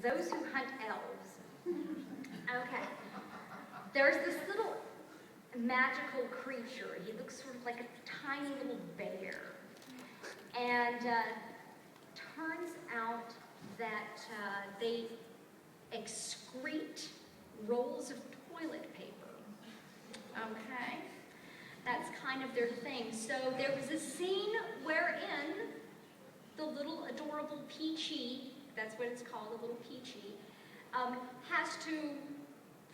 those who hunt elves. Okay. There's this little magical creature. He looks sort of like a tiny little bear. And turns out that they excrete rolls of toilet paper. Okay? That's kind of their thing. So there was a scene wherein the little adorable Peachy, that's what it's called, the little Peachy, has to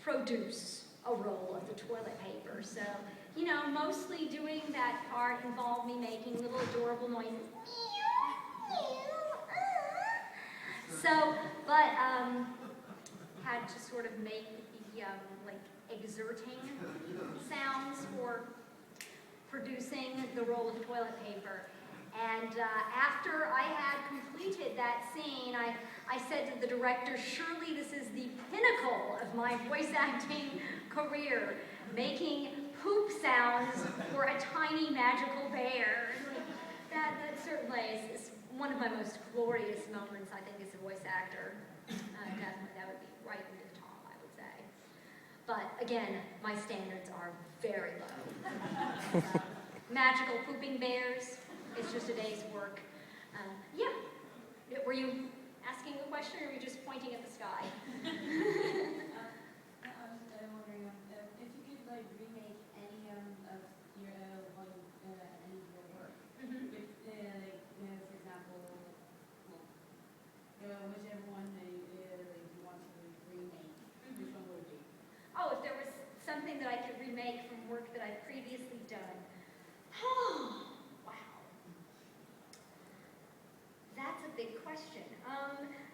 produce a roll of the toilet paper. So, you know, mostly doing that part involved me making little adorable noises. So, but had to sort of make the like exerting sounds for producing the roll of toilet paper. And after I had completed that scene, I said to the director, surely this is the pinnacle of my voice acting career, making poop sounds for a tiny magical bear. That certainly is one of my most glorious moments, I think, as a voice actor. Definitely, that would be right near the top, I would say. But again, my standards are very low. Magical pooping bears. It's just a day's work. Yeah. Were you asking a question, or were you just pointing at the sky? I'm wondering if you could like remake any of your any of your work. Mm-hmm. If like for example, whichever one you want to remake, which one would it be? Oh, if there was something that I could remake from work that I've previously done. Oh. That's a big question.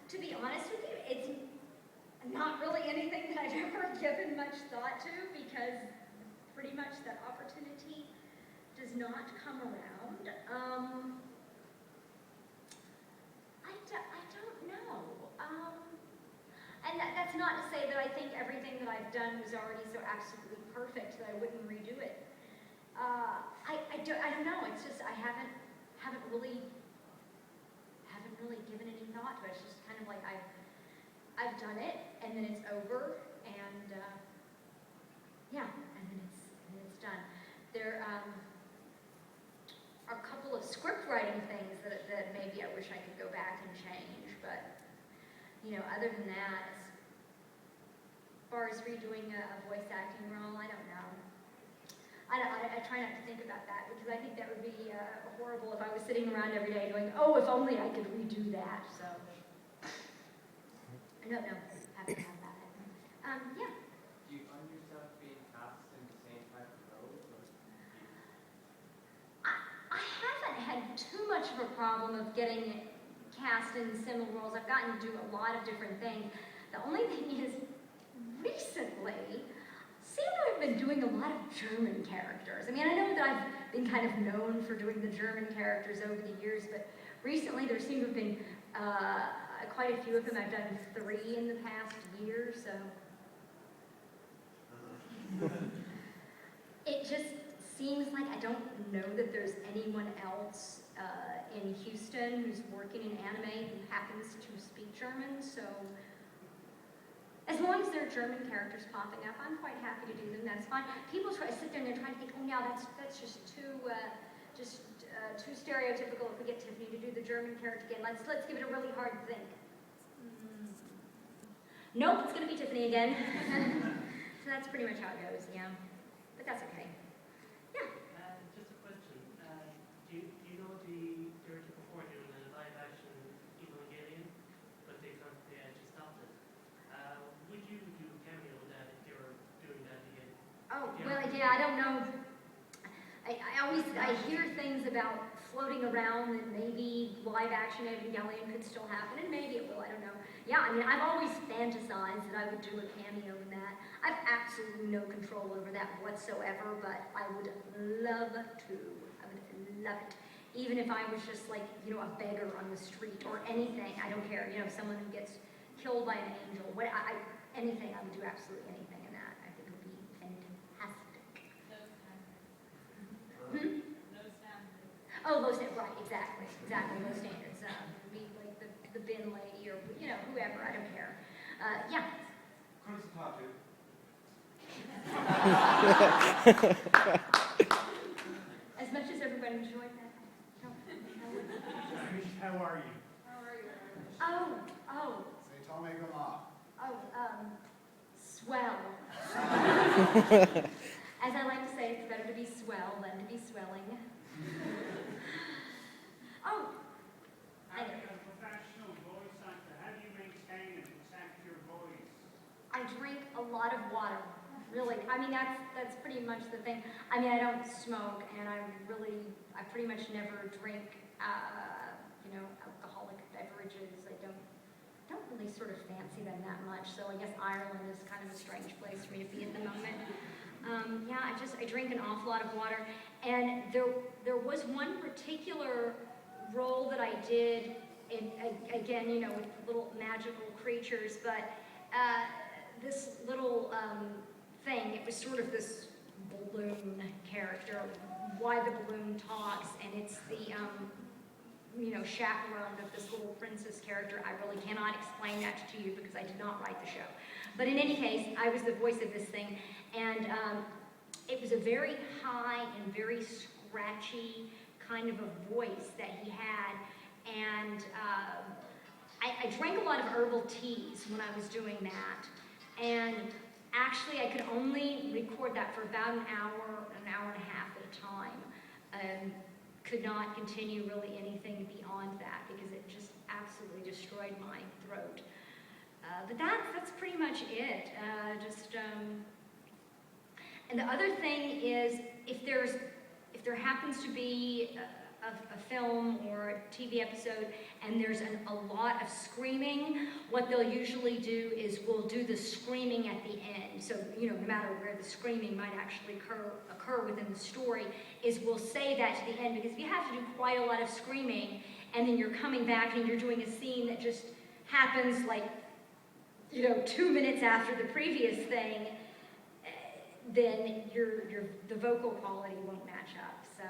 To be honest with you, it's not really anything that I've ever given much thought to, because pretty much that opportunity does not come around. I don't know. And that's not to say that I think everything that I've done was already so absolutely perfect that I wouldn't redo it. I don't know. It's just I haven't really given any thought to it. It's just kind of like I've done it, and then it's over, and yeah, and then it's done. There are a couple of script writing things that maybe I wish I could go back and change, but you know, other than that, as far as redoing a voice acting role, I don't know. I try not to think about that, because I think that would be horrible if I was sitting around every day going, oh, if only I could redo that. So, no, haven't had that. Yeah. Do you find yourself being cast in the same type of roles? I haven't had too much of a problem of getting cast in similar roles. I've gotten to do a lot of different things. The only thing is, recently, I've been doing a lot of German characters. I mean, I know that I've been kind of known for doing the German characters over the years, but recently there seem to have been quite a few of them. I've done 3 in the past year, so. It just seems like I don't know that there's anyone else in Houston who's working in anime who happens to speak German, so. As long as there are German characters popping up, I'm quite happy to do them. That's fine. People sit there and they're trying to think, oh, now that's just too stereotypical. If we get Tiffany to do the German character again, let's give it a really hard think. Nope, it's going to be Tiffany again. So that's pretty much how it goes. Yeah, but that's okay. Yeah. Just a question. Do you know the director before doing the live action Evangelion, but they just stopped it? Would you do a cameo with that if they were doing that again? Oh, well, yeah, I don't know. I hear things about floating around that maybe live action Evangelion could still happen, and maybe it will, I don't know. Yeah, I mean, I've always fantasized that I would do a cameo in that. I've absolutely no control over that whatsoever, but I would love to. I would love it. Even if I was just like, you know, a beggar on the street or anything, I don't care. You know, someone who gets killed by an angel, anything, I would do absolutely anything in that. I think it would be fantastic. No standards. Oh, low standards, right, exactly, low standards. Be like the bin lady or, you know, whoever, I don't care. Yeah. Chris Tattoo. As much as everybody enjoyed that. No, I wouldn't. How are you? Oh, Say Tommy Gama. swell. As I like to say, it's better to be swell than to be swelling. Oh, As a professional voice actor, how do you maintain and protect your voice? I drink a lot of water. Really, I mean that's pretty much the thing. I mean I don't smoke, and I pretty much never drink, alcoholic beverages. I don't really sort of fancy them that much. So I guess Ireland is kind of a strange place for me to be at the moment. I drink an awful lot of water, and there was one particular role that I did in, again, with little magical creatures, but this little thing, it was sort of this balloon character, why the balloon talks, and it's the chaperone of this little princess character. I really cannot explain that to you because I did not write the show. But in any case, I was the voice of this thing, and it was a very high and very scratchy kind of a voice that he had, and I drank a lot of herbal teas when I was doing that, and actually I could only record that for about an hour and a half at a time. Could not continue really anything beyond that because it just absolutely destroyed my throat. But that's pretty much it. And the other thing is, if there happens to be a film or a TV episode and there's a lot of screaming, what they'll usually do is we'll do the screaming at the end. So, no matter where the screaming might actually occur within the story, is we'll say that to the end, because if you have to do quite a lot of screaming and then you're coming back and you're doing a scene that just happens like, 2 minutes after the previous thing, then the vocal quality won't match up. So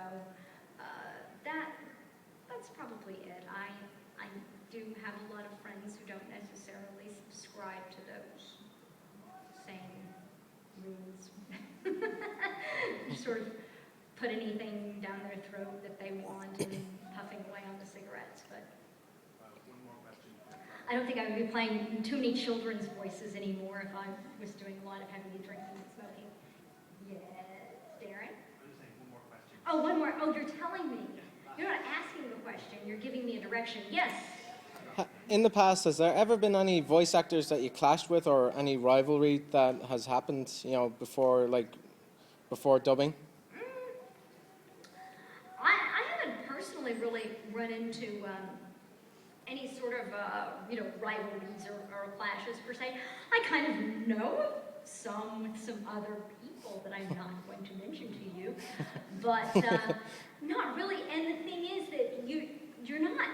that's probably it. I do have a lot of friends who don't necessarily subscribe to those same rules. Sort of put anything down their throat that they want and puffing away on the cigarettes. But One more question. I don't think I would be playing too many children's voices anymore if I was doing a lot of heavy drinking and smoking. Yes, Darren? I'm just saying one more question. Oh, one more. Oh, you're telling me. You're not asking the question. You're giving me a direction. Yes. In the past, has there ever been any voice actors that you clashed with, or any rivalry that has happened, before dubbing? I haven't personally really run into any sort of rivalries or clashes per se. I kind of know of some with some other people that I'm not going to mention to you, but not really. And the thing is that you're not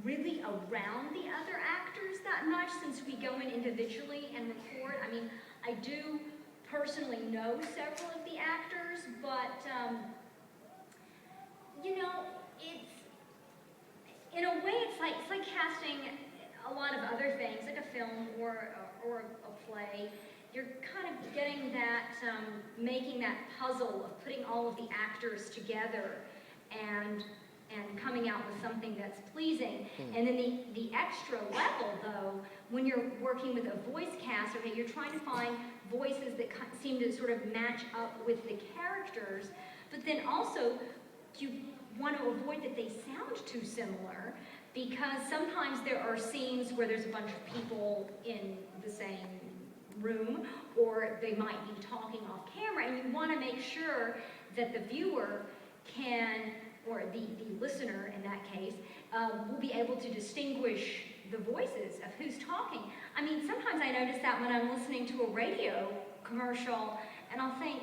really around the other actors that much, since we go in individually and record. I mean, I do personally know several of the actors, but it's, in a way, it's like casting a lot of other things, like a film or a play. You're kind of getting that, making that puzzle of putting all of the actors together and coming out with something that's pleasing. And then the extra level, though, when you're working with a voice cast, okay, you're trying to find voices that seem to sort of match up with the characters, but then also you want to avoid that they sound too similar, because sometimes there are scenes where there's a bunch of people in the same room, or they might be talking off camera, and you want to make sure that the viewer can, or the listener in that case, will be able to distinguish the voices of who's talking. I mean, sometimes I notice that when I'm listening to a radio commercial, and I'll think,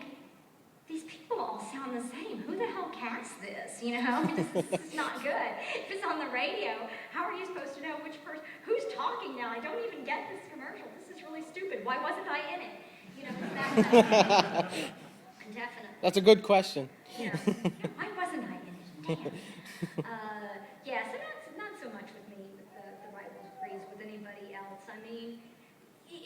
these people all sound the same. Who the hell cast this? This is not good. If it's on the radio, how are you supposed to know which person, who's talking now? I don't even get this commercial. This is really stupid. Why wasn't I in it? That kind of thing. Definitely. That's a good question. Yeah. Why wasn't I in it? Damn. So not so much with me, with the rivalries with anybody else. I mean,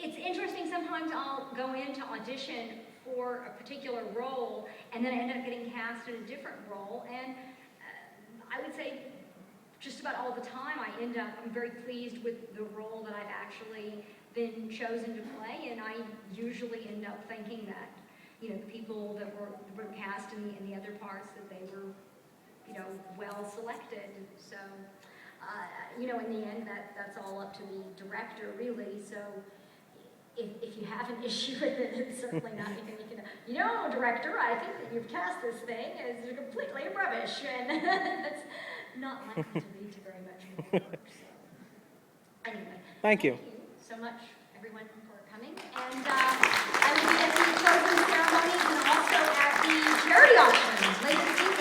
it's interesting, sometimes I'll go in to audition for a particular role, and then I end up getting cast in a different role, and I would say just about all the time I'm very pleased with the role that I've actually been chosen to play, and I usually end up thinking that, you know, the people that were cast in the other parts, that they were, you know, well selected. So, you know, in the end, that's all up to the director, really. So, if you have an issue with it, it's certainly not anything you know, director, I think that you've cast this thing as completely rubbish, and that's not likely to lead to very much more work. So, anyway. Thank you. Thank you so much, everyone, for coming. And I will be at the closing ceremony and also at the charity auction later this evening.